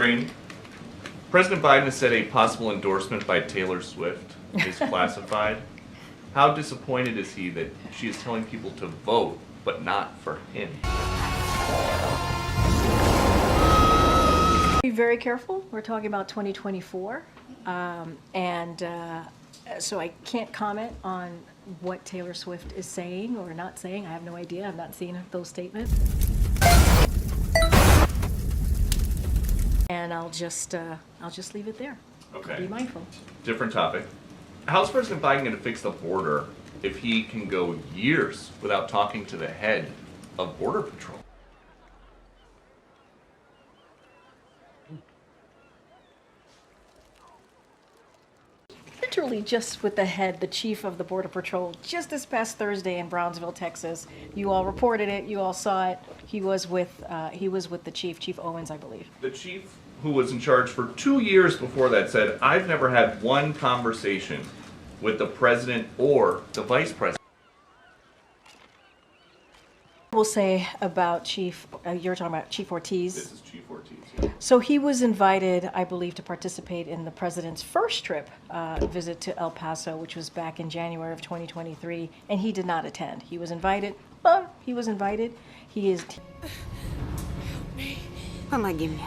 wondering, President Biden has said a possible endorsement by Taylor Swift is classified. How disappointed is he that she is telling people to vote, but not for him? Be very careful. We're talking about 2024. So I can't comment on what Taylor Swift is saying or not saying. I have no idea. I've not seen those statements. And I'll just leave it there. Okay. Be mindful. Different topic. How's President Biden going to fix the border if he can go years without talking to the head of Border Patrol? Literally just with the head, the chief of the Border Patrol, just this past Thursday in Brownsville, Texas. You all reported it. You all saw it. He was with the chief, Chief Owens, I believe. The chief, who was in charge for 2 years before that, said, "I've never had one conversation with the president or the vice president." We'll say about Chief, you're talking about Chief Ortiz. This is Chief Ortiz. Yeah. So he was invited, I believe, to participate in the president's first trip visit to El Paso, which was back in January of 2023, and he did not attend. He was invited, but he was invited. He is... Помоги мне.